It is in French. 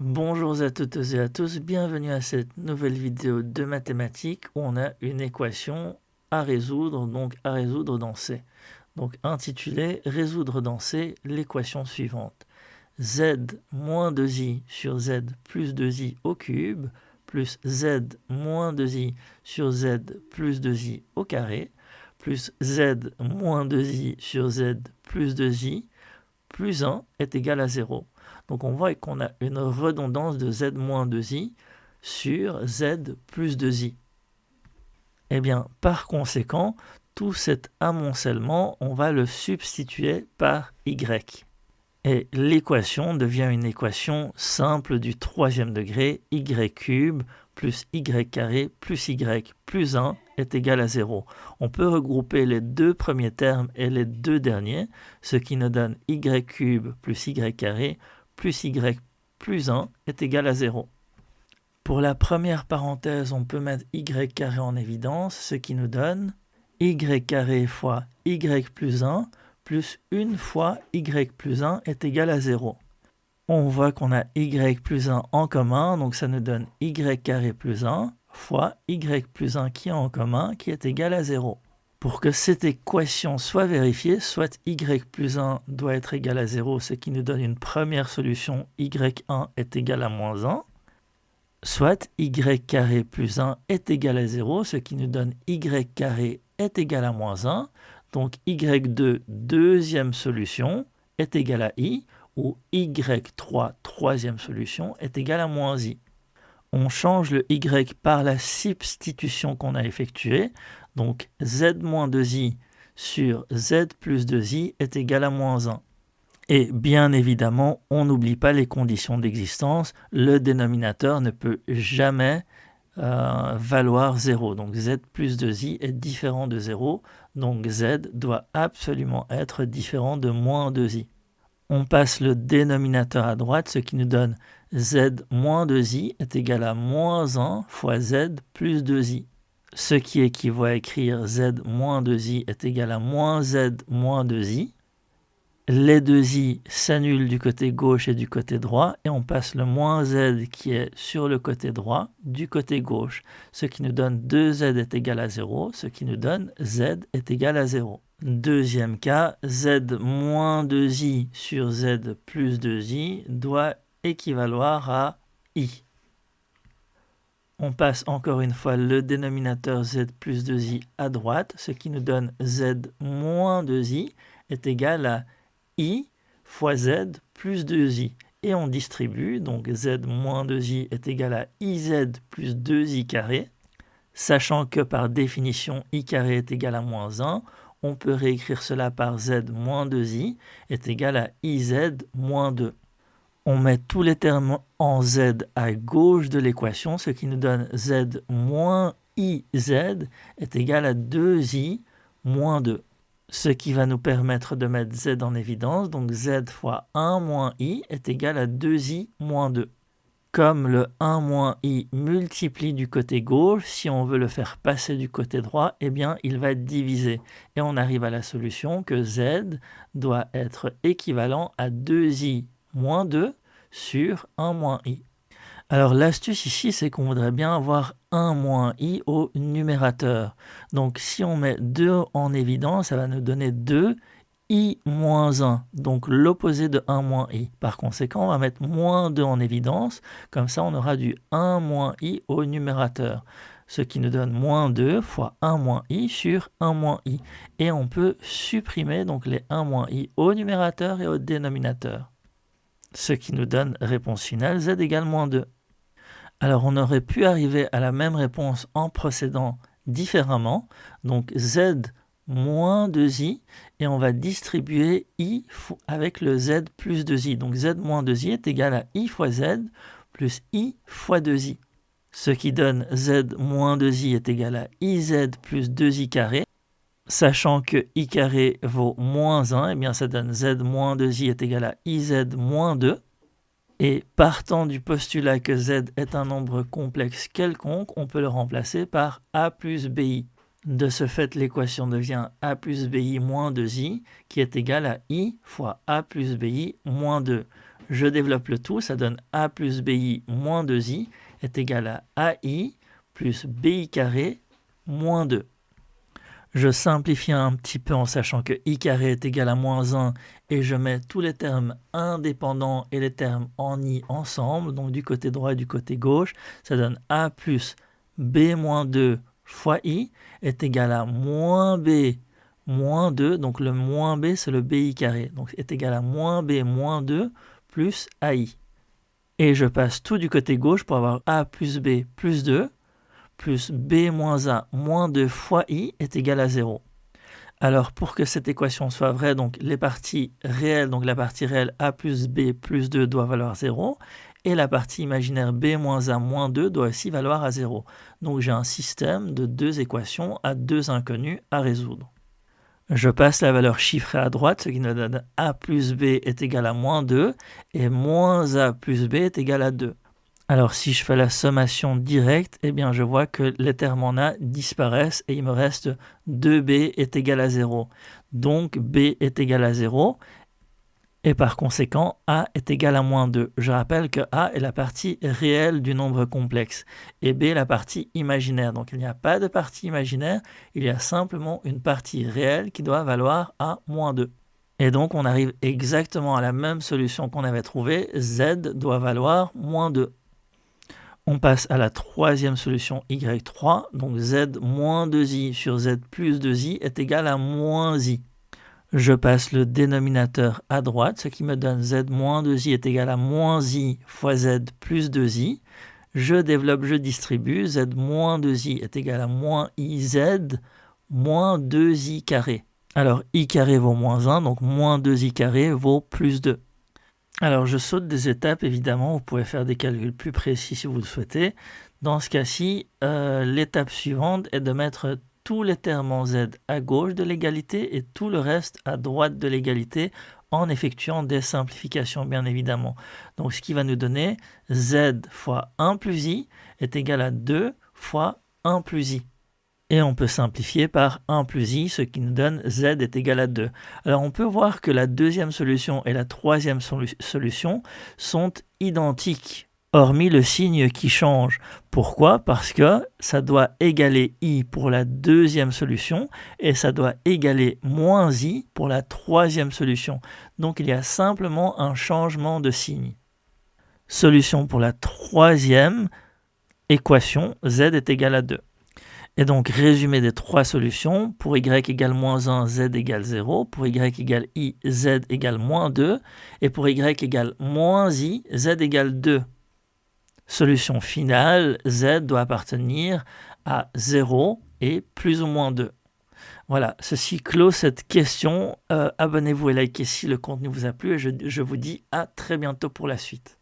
Bonjour à toutes et à tous, bienvenue à cette nouvelle vidéo de mathématiques où on a une équation à résoudre, donc à résoudre dans C. Donc intitulée résoudre dans C l'équation suivante. Z moins 2i sur z plus 2i au cube plus z moins 2i sur z plus 2i au carré plus z moins 2i sur z plus 2i plus 1 est égal à 0. Donc on voit qu'on a une redondance de z moins 2i sur z plus 2i. Et bien, par conséquent, tout cet amoncellement, on va le substituer par y. Et l'équation devient une équation simple du troisième degré, y cube plus y carré plus y plus 1 est égal à 0. On peut regrouper les deux premiers termes et les deux derniers, ce qui nous donne y cube plus y carré plus y plus 1 est égal à 0. Pour la première parenthèse, on peut mettre y carré en évidence, ce qui nous donne y carré fois y plus 1 plus 1 fois y plus 1 est égal à 0. On voit qu'on a y plus 1 en commun, donc ça nous donne y carré plus 1 fois y plus 1 qui est en commun, qui est égal à 0. Pour que cette équation soit vérifiée, soit y plus 1 doit être égal à 0, ce qui nous donne une première solution, y1 est égal à moins 1, soit y carré plus 1 est égal à 0, ce qui nous donne y carré est égal à moins 1, donc y2, deuxième solution, est égal à i, ou y3, troisième solution, est égal à moins i. On change le y par la substitution qu'on a effectuée, donc z moins 2i sur z plus 2i est égal à moins 1. Et bien évidemment, on n'oublie pas les conditions d'existence, le dénominateur ne peut jamais valoir 0. Donc z plus 2i est différent de 0, donc z doit absolument être différent de moins 2i. On passe le dénominateur à droite, ce qui nous donne z moins 2i est égal à moins 1 fois z plus 2i. Ce qui équivaut à écrire z moins 2i est égal à moins z moins 2i. Les deux i s'annulent du côté gauche et du côté droit, et on passe le moins z qui est sur le côté droit du côté gauche, ce qui nous donne 2z est égal à 0, ce qui nous donne z est égal à 0. Deuxième cas, z moins 2i sur z plus 2i doit équivaloir à i. On passe encore une fois le dénominateur z plus 2i à droite, ce qui nous donne z moins 2i est égal à i fois z plus 2i. Et on distribue, donc z moins 2i est égal à iz plus 2i carré. Sachant que par définition i carré est égal à moins 1, on peut réécrire cela par z moins 2i est égal à iz moins 2. On met tous les termes en z à gauche de l'équation, ce qui nous donne z moins iz est égal à 2i moins 2. Ce qui va nous permettre de mettre z en évidence, donc z fois 1 moins i est égal à 2i moins 2. Comme le 1 moins i multiplie du côté gauche, si on veut le faire passer du côté droit, eh bien il va diviser. Et on arrive à la solution que z doit être équivalent à 2i moins 2 sur 1 moins i. Alors l'astuce ici, c'est qu'on voudrait bien avoir 1 moins i au numérateur. Donc si on met 2 en évidence, ça va nous donner 2 i moins 1, donc l'opposé de 1 moins i. Par conséquent, on va mettre moins 2 en évidence, comme ça on aura du 1 moins i au numérateur, ce qui nous donne moins 2 fois 1 moins i sur 1 moins i. Et on peut supprimer donc les 1 moins i au numérateur et au dénominateur, ce qui nous donne réponse finale z égale moins 2. Alors on aurait pu arriver à la même réponse en procédant différemment, donc z moins 2i, et on va distribuer i avec le z plus 2i. Donc z moins 2i est égal à i fois z plus i fois 2i. Ce qui donne z moins 2i est égal à iz plus 2i carré. Sachant que i carré vaut moins 1, eh bien ça donne z moins 2i est égal à iz moins 2. Et partant du postulat que z est un nombre complexe quelconque, on peut le remplacer par a plus bi. De ce fait, l'équation devient a plus bi moins 2i, qui est égal à i fois a plus bi moins 2. Je développe le tout, ça donne a plus bi moins 2i est égal à ai plus bi carré moins 2. Je simplifie un petit peu en sachant que i carré est égal à moins 1 et je mets tous les termes indépendants et les termes en i ensemble, donc du côté droit et du côté gauche. Ça donne a plus b moins 2 fois i est égal à moins b moins 2, donc le moins b c'est le bi carré, donc est égal à moins b moins 2 plus ai. Et je passe tout du côté gauche pour avoir a plus b plus 2 plus b moins a moins 2 fois i est égal à 0. Alors pour que cette équation soit vraie, donc les parties réelles, donc la partie réelle a plus b plus 2 doit valoir 0, et la partie imaginaire b moins a moins 2 doit aussi valoir à 0. Donc j'ai un système de deux équations à deux inconnus à résoudre. Je passe la valeur chiffrée à droite, ce qui nous donne a plus b est égal à moins 2, et moins a plus b est égal à 2. Alors si je fais la sommation directe, eh bien je vois que les termes en a disparaissent et il me reste 2b est égal à 0. Donc b est égal à 0 et par conséquent a est égal à moins 2. Je rappelle que a est la partie réelle du nombre complexe et b la partie imaginaire. Donc il n'y a pas de partie imaginaire, il y a simplement une partie réelle qui doit valoir a moins 2. Et donc on arrive exactement à la même solution qu'on avait trouvée, z doit valoir moins 2. On passe à la troisième solution y3, donc z moins 2i sur z plus 2i est égal à moins i. Je passe le dénominateur à droite, ce qui me donne z moins 2i est égal à moins i fois z plus 2i. Je développe, je distribue, z moins 2i est égal à moins iz moins 2i carré. Alors i carré vaut moins 1, donc moins 2i carré vaut plus 2. Alors je saute des étapes, évidemment, vous pouvez faire des calculs plus précis si vous le souhaitez. Dans ce cas-ci, l'étape suivante est de mettre tous les termes en z à gauche de l'égalité et tout le reste à droite de l'égalité en effectuant des simplifications, bien évidemment. Donc ce qui va nous donner z fois 1 plus i est égal à 2 fois 1 plus i. Et on peut simplifier par 1 plus i, ce qui nous donne z est égal à 2. Alors on peut voir que la deuxième solution et la troisième solution sont identiques, hormis le signe qui change. Pourquoi? Parce que ça doit égaler i pour la deuxième solution et ça doit égaler moins i pour la troisième solution. Donc il y a simplement un changement de signe. Solution pour la troisième équation, z est égal à 2. Et donc, résumé des trois solutions, pour y égale moins 1, z égale 0, pour y égale i, z égale moins 2, et pour y égale moins i, z égale 2. Solution finale, z doit appartenir à 0 et plus ou moins 2. Voilà, ceci clôt cette question. Abonnez-vous et likez si le contenu vous a plu, et je vous dis à très bientôt pour la suite.